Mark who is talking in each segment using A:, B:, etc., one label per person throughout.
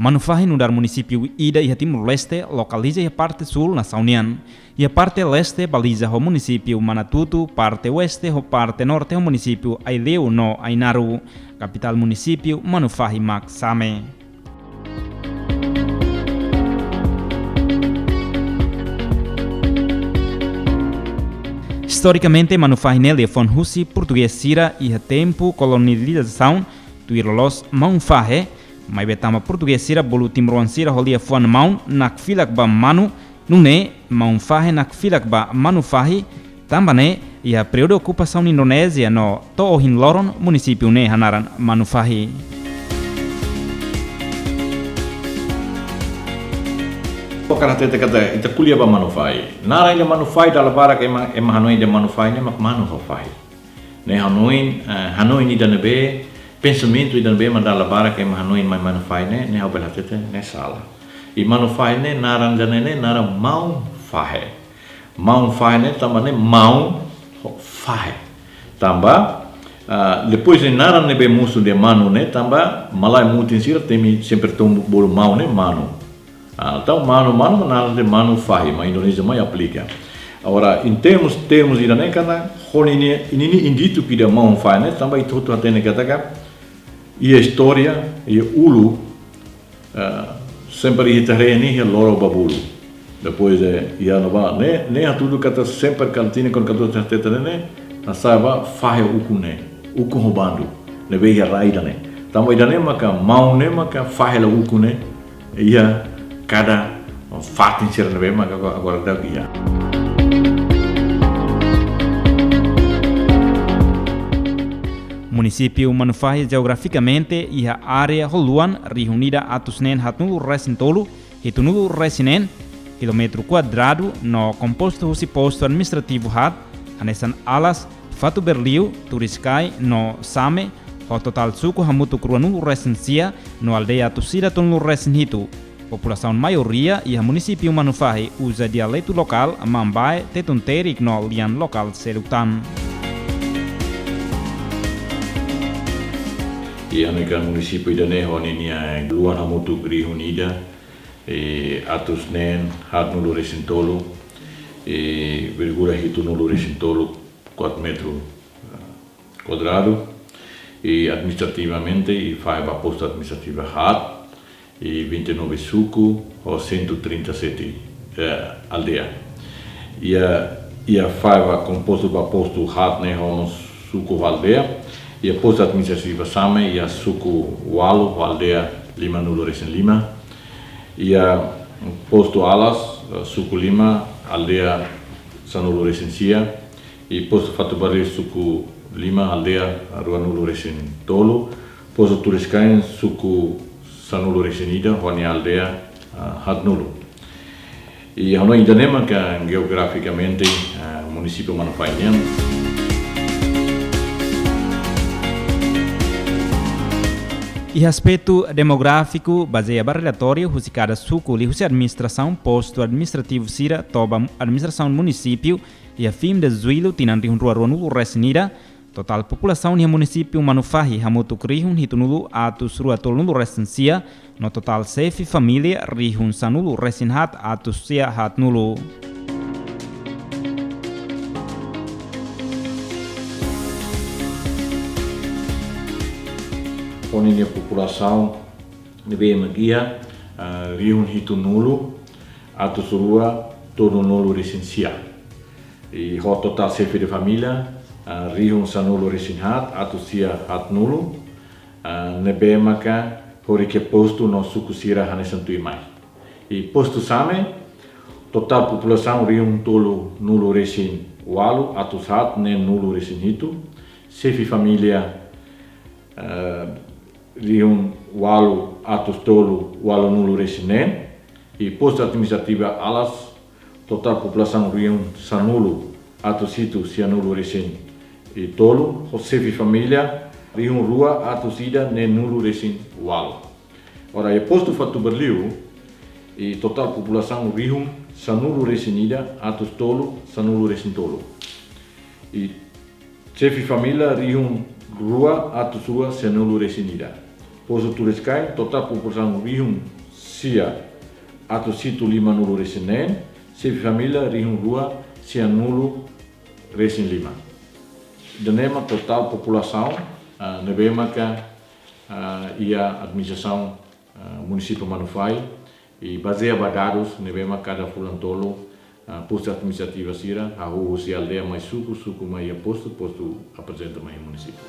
A: Manufahi no município Ida e Timor-Leste localiza a parte sul na União e a parte leste baliza o município Manatuto, parte oeste e parte norte o município Aileu no Ainaru, capital município Manufahi Mak Same. Historicamente, Manufahi nele foi husi português sira e a tempo colonialização do Irlos Manufahi, mas betama português sira bolu timroan sira holia fuan maun nak filak ba manu nune Manufahi nak filak ba Manufahi tambane e a período de ocupação na Indonésia no Tohin Loron município ne hanaran Manufahi.
B: Karena kata ita kuliah ba Manufahi. Nara ida Manufahi dalam barak emang Hanoi ida Manufahi ne mak Manufahi. Ne Hanoi ni dan be pensamento ida be mandala barak emang Hanoi mai Manufahi ne hau bela tete ne salah. I Manufahi ne nara ne nara Manufahi. Manufahi ne tambah ne Manufahi. Tambah depois de nara ne be musuh de Manu ne tambah malai mutin sira temi sempre tumbuh bolu mau ne Manu. Então, mano de Manufahi, mas Indonésia mais aplica. Agora, em termos irané, cada ini indito que da Manufahi, né? Também tudo até ne kata e a história e ulu sempre hitareni e loro babulu. Depois ia no ba, né tudo kata sempre cantina com kata tete né, nasaba fahe ukune, ukun robando, ne veia raida né. Também irané maka mau ne maka fahe la ukune, ia cada fato em ser mas agora dá guia.
A: Município Manufahi geograficamente e a área holuan reunida a tusnen hatnulu resintolu hitunulu resinen kilometro quadrado no composto husi posto administrativo hat anesan alas fatu berliu turiskai no same o total suku hamutu kruanulu resensia no aldeia tusira tunulu resen hitu. População maioria e a município Manufahi usa dialeto local Mambai tetunterik no lian lokal selutan.
B: E a nekan município ida ne honi nia luan hamutu gri unida atus nen hat nulu resintolo vergura hitu nulu resintolo 4 metros quadrado e administrativamente e faz a posta administrativa hat e 29 suku ou 137 aldeia. E a faiva composto para posto hat ne hono suku aldeia e a posta administrativa same e a suku walu aldeia lima nulo resen lima e a posto alas suku lima aldeia sanulo resen sia e posto fatu barri suku lima aldeia rua nulo resen tolo posto turiscain suku Sanulu resenida, honi aldea Hatnulu. E Hanoi Idanema, que geograficamente o município Manufahi.
A: E aspecto demográfico, baseia relatório, husi cada suku li husi administração posto administrativo sira toba administração município e a fim de zuilo tinan rihun rua nulu resenida. Total população no município Manufahi hamutu krihun hitunulu atus rua tolnulu resensia no total sefi família rihun sanulu resinhat atus sia hatnulu.
B: Oni a população nebe magia rihun hitunulu atus rua tolnulu resensia. E o total sefi de família rihun sanulu resinhat atau sia hatnulu nebe maka hori ke posto no suku sira hanesantui mai. E posto same total população rihun tolu nulu resin walu atau hat ne nulu resin hitu sefi família rihun walu atau tolu walu nulu resinen e posto administrativa alas total população rihun sanulu atau situ sia nulu resin e tolo, sefi família, rihun rua, atus ida, ne nulu resin walu. Ora, e posto fatu berliu, e total população rihun, sanulu resin ida, atus tolo, sanulu resin tolo. E sefi família, rihun rua, atus rua, sanulu resin ida. Posto turiskai, total população rihun, sia atau situ 5 nulu resinen, se família rihun rua sia nulu resin 5. Danema total população nebema ka ia administração município Manufai e baseia badados nebema cada fulantolo posto administrativa sira a rua se aldeia mais suco mais posto apresenta mais município.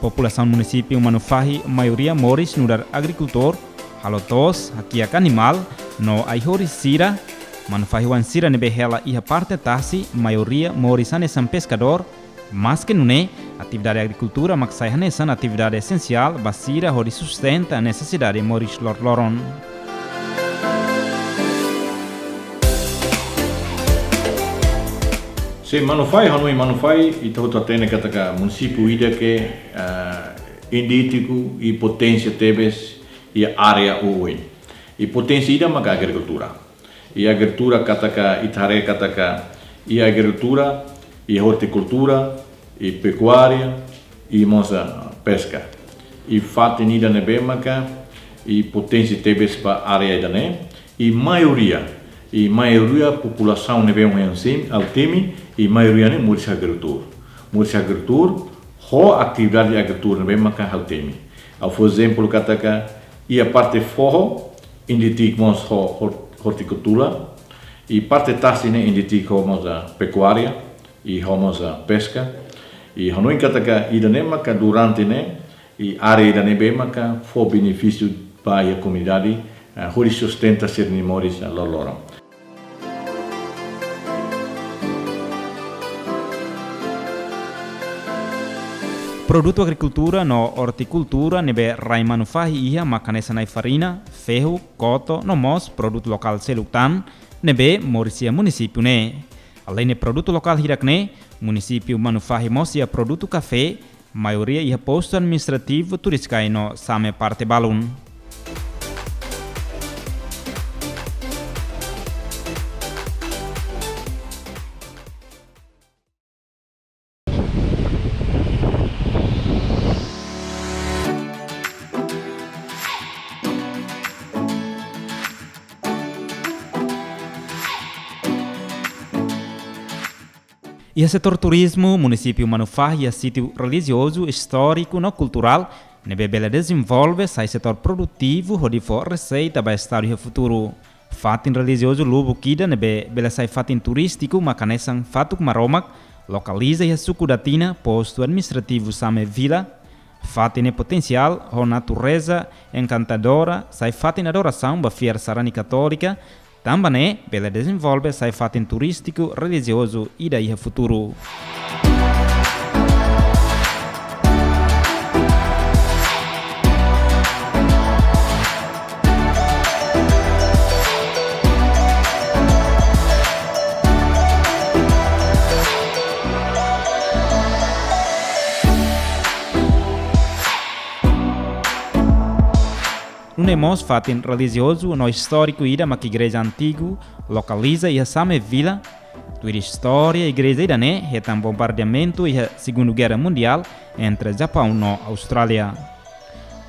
A: População do município Manufai, maioria moris no dar agricultor, halotos, hakiak animal, no aihori sira, Manufai wan sira nebe hela iha parte tasi, maioria moris anesan pescador, mas que nune, atividade agricultura maksai anesan atividade essencial, basira hori sustenta a necessidade moris lorloron.
B: Se Manufai itu tatene kataka município ida que indítico e potência tebes e área oi. E potência ida maka agricultura. E agricultura kataka itare kataka e agricultura e horticultura e pecuária e moça pesca. E fato nida nebe maka e potência tebes pa área ida ne e maioria população nebe altemi e maioria ne muris agricultura. Muris agricultura ho atividade agricultura nebe maka altemi. Ao por exemplo kataka e a parte forro inditik mos horticultura e parte tasine inditik mos pecuária e mos pesca e hanoi kataka idane maka durante ne e área idane be maka for benefício para a comunidade hori sustenta ser moris lorloram.
A: Produto agricultura no horticultura nebe rai Manufai ia makanesa nai farina, ferro, coto, no mos produto local selutan nebe morisia município ne. Além de produto local hirakne, município Manufai mosia produto café, maioria ia posto administrativo turiskai no same parte balun. E o setor turismo, município Manufai e sítio religioso, histórico e cultural, nebe bela desenvolve sai setor produtivo, onde for receita para estado e futuro. Fatin religioso lubu kida nebe bela sai fatin turístico, macanesan fatuk maromak, localiza e suku datina, posto administrativo same vila, fatin potencial, ho natureza encantadora, sai fatin adoração, bafiar sarani católica, também bela desenvolve sai fatin turístico, religioso e daí futuro. Nemos fatin religioso no histórico ida ma igreja antigo localiza e a same vila tuir história igreja ida ne retam bombardeamento e a Segunda Guerra Mundial entre Japão e Austrália.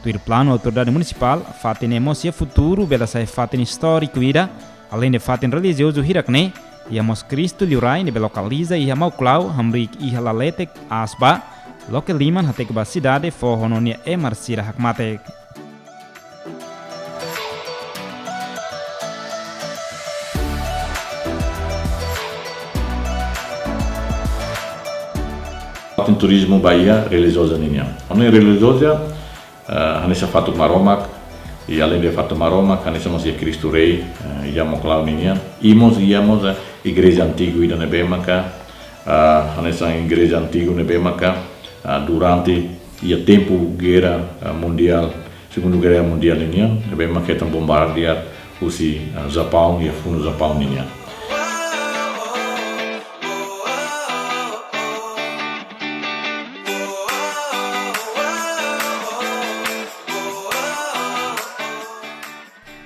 A: Tuir plano autoridade municipal fatin nemos e futuro bela sai fatin histórico ida além de fatin religioso hirakne e a mos Cristo liurai ne localiza e a mauklau hamrik e a laletek asba loke liman hatek ba cidade for hononia e marsira hakmatek.
B: Fatin turismo Bahia religiosa ninya. Ono religiosa hanesa fatuk maromak e além de fatuk maromak hanesa mas Cristo Rei iamo clau ninya. Imos igreja antigo ida nebemaka hanesa igreja antigo nebemaka durante ia tempo guerra mundial, Segunda Guerra Mundial ninya nebemaka tam bombardear usi Japão e fundo Japão ninya.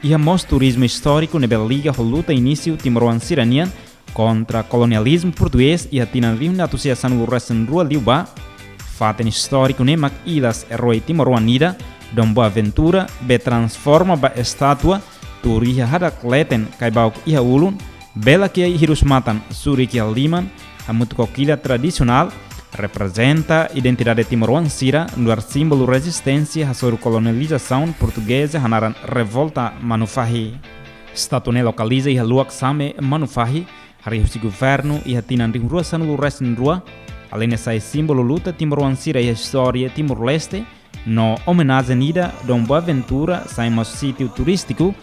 A: E a mos turismo histórico nebe liga holuta início Timoroan Siranian, contra colonialismo português e atinan rim na associação do resto rua liuba, fato histórico nemak ilas herói Timor-Wanida, Dom Boaventura be transforma ba estátua turiha hadak leten kaibau iha ulun, bela que hirus matan suri que liman, a mutucoquilha tradicional representa a identidade timor-wansira, lugar símbolo resistência à sua colonialização portuguesa, hanaran revolta Manufahi. Statune localiza e luak same Manufahi, hari si governo e hatinan ring rua sanu resin rua, além dessa símbolo luta timor-wansira e história Timor-Leste, no homenagem nida Dom Boaventura, saímos sítio turístico,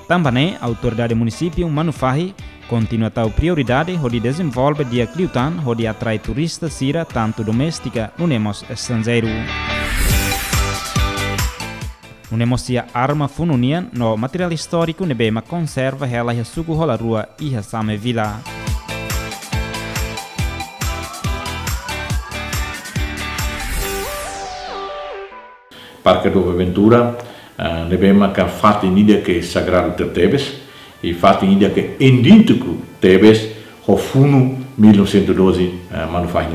A: também a autoridade município Manufahi continua a prioridade de desenvolver dia cliutan, de atrai turistas sira tanto doméstica no nemos estrangeiro. No nemos a arma fununian no material histórico nebema conserva ela a suco rola rua e a same vila.
B: Parque do Boaventura nebema ka fati nida que sagrado ter Tebes e fati nida que idêntico Tebes ho funu 1912 Manufahi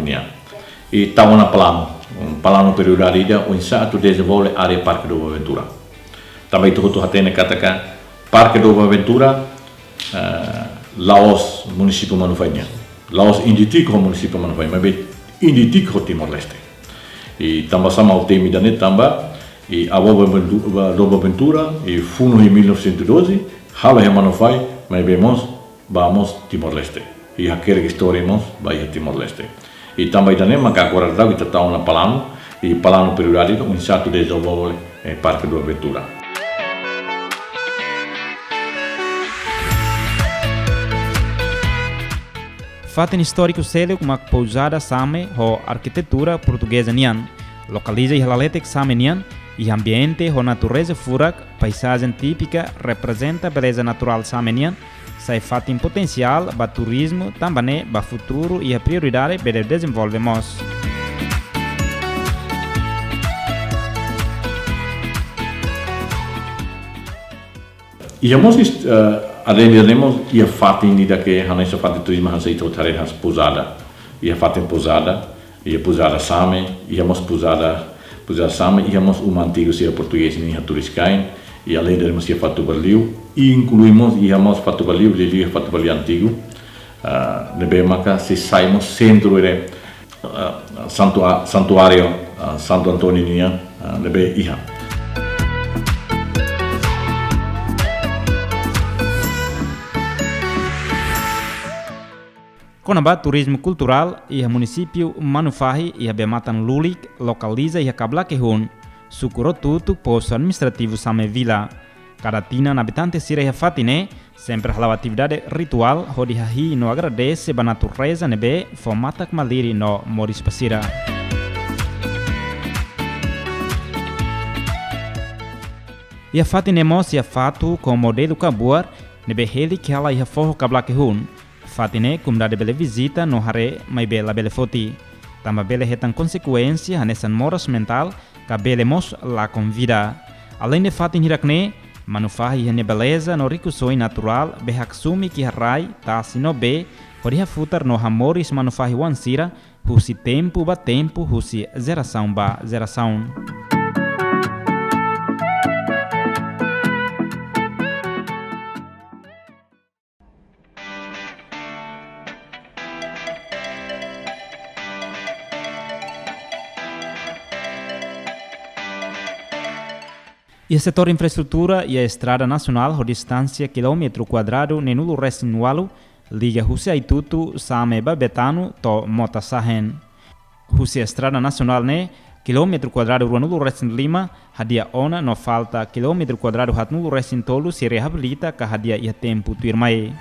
B: e tava na plano prioridade ida o insato desenvolve área Parque do Boaventura. Também tu hatene kataka Parque do Boaventura Laos município Manufahi. Laos inditico ho município Manufahi, mas inditico ho Timor-Leste. E também sama o temi da net tamba e a Boaventura e funo em 1912 hala he Manufahi, mas vamos Timor-Leste. E aquela história vai a Timor-Leste. E também da net maka agora dá kita tahu na plano prioridade o insato desenvolve Parque do Boaventura.
A: Fato histórico sério como a pousada same ho arquitetura portuguesa nian, localiza e halaletek same nian, e ambiente ho natureza furak, paisagem típica representa beleza natural same nian, sai fato em potencial ba turismo, também ba futuro e a prioridade para desenvolvemos.
B: E além de fato ainda que a nossa fato turismo han seito tare has pousada e a fato pousada e a pousada same e a pousada same e a antigo se português nem a turiscain e além de nós fato Berliu e incluímos e a fato Berliu de fato Berliu antigo nebe maka se saímos centro de santuário Santo Antônio nia nebe iha.
A: Conaba turismo cultural e o município Manufahi e a Bematan Lulik localiza e a Kablakehun, Sukurotutu, posto administrativo Same Vila. Cada tina habitante sira e fatine, sempre a atividade ritual, onde hahi no agradece a natureza nebe, formatak maliri no Moris Pasira. E a fatine mos e a fatu com modelo kabuar, nebe heli que ela e a forro Kablakehun. Fatine comunidade bela visita no hare mai bela bela foti. Tamba bela retan consequência nessa moras mental que bela mos la convida. Além de fatin hirakne, Manufahi hanya beleza no rikusoi natural behak sumi ki harai ta sino be hori futar no hamoris Manufahi wansira husi tempo ba tempo husi geração ba geração. E o setor infraestrutura e a estrada nacional, a distância quilômetro quadrado nenulo resinualo, liga Rússia e Tutu, Same Babetano, to Mota Sahen. Rússia estrada nacional ne, quilômetro quadrado ruanulo resin Lima, hadia ona no falta quilômetro quadrado hatnulo resin tolo se reabilita ka hadia ia tempo tuirmai.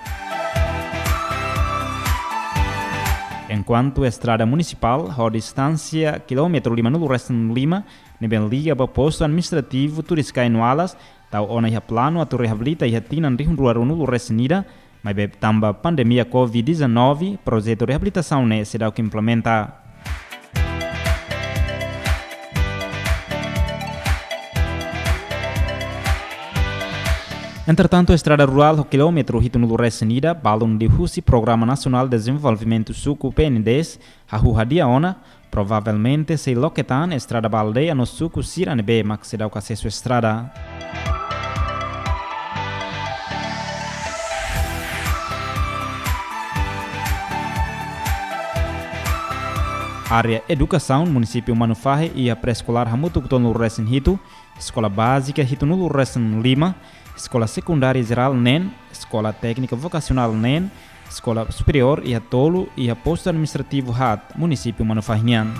A: Enquanto a estrada municipal, a distância quilômetro lima nulo resin Lima, neben liga ba posto administrativo turiskai nualas, tau ona ia plano atu reabilita ia tinan rihun rua nulo resinida, mas beb tamba pandemia COVID-19, projeto de reabilitação ne se dá o que implementa. Entretanto, a estrada rural, o quilômetro Hitunulu Resenida, balão de Husi Programa Nacional de Desenvolvimento Suco PNDES, a rua Diaona, provavelmente se loquetan estrada baldeia no suco Siranebe, mas se dá o acesso à estrada. Área Educação, município Manufahe e a pré-escolar Hamutukutonulu Resen Hitu, escola básica Hitunulu Resen Lima, escola secundária geral NEN, escola técnica vocacional NEN, escola superior e a Tolo e a posto administrativo HAT, município Manufahinian.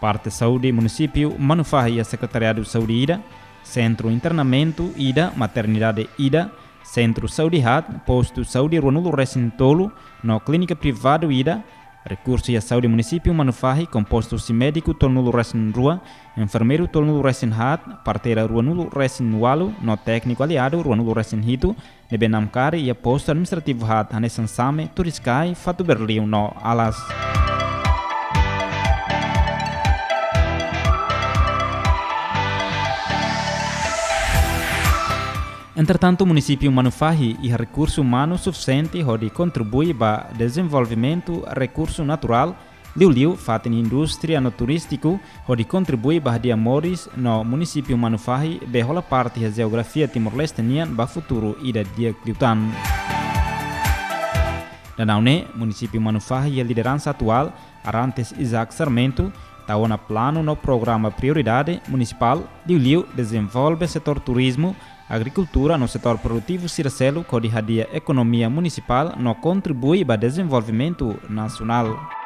A: Parte saúde, município Manufahe e a secretariado de saúde IDA, centro internamento IDA, maternidade IDA, Centro Saúde HAT, Posto Saúde Ruanulu Resen Tolo, no Clínica Privado IDA, Recurso e a Saúde Município Manufahe, Composto Médico Tolnulu Resen Rua, Enfermeiro Tolnulu Resen HAT, Parteira Ruanulu Resen Nualo, no Técnico Aliado Ruanulu Resen Hitu, Nebenamkari e a Posto Administrativo HAT, Hanesan Same, Turiskai, Fatu Berliu, no Alas. Entretanto, o município Manufahe e recurso humano suficiente pode contribuir para o desenvolvimento recurso natural, liu fatem indústria no turístico, pode contribuir para de amores no município Manufahe, behola parte da geografia timor-lestenian para futuro e da dia Cliutan. Danaune, município Manufahe e a liderança atual, Arantes Isaac Sarmento, está na plano no programa Prioridade Municipal, liu desenvolve setor turismo, agricultura no setor produtivo Ciracelo, que a economia municipal não contribui para o desenvolvimento nacional.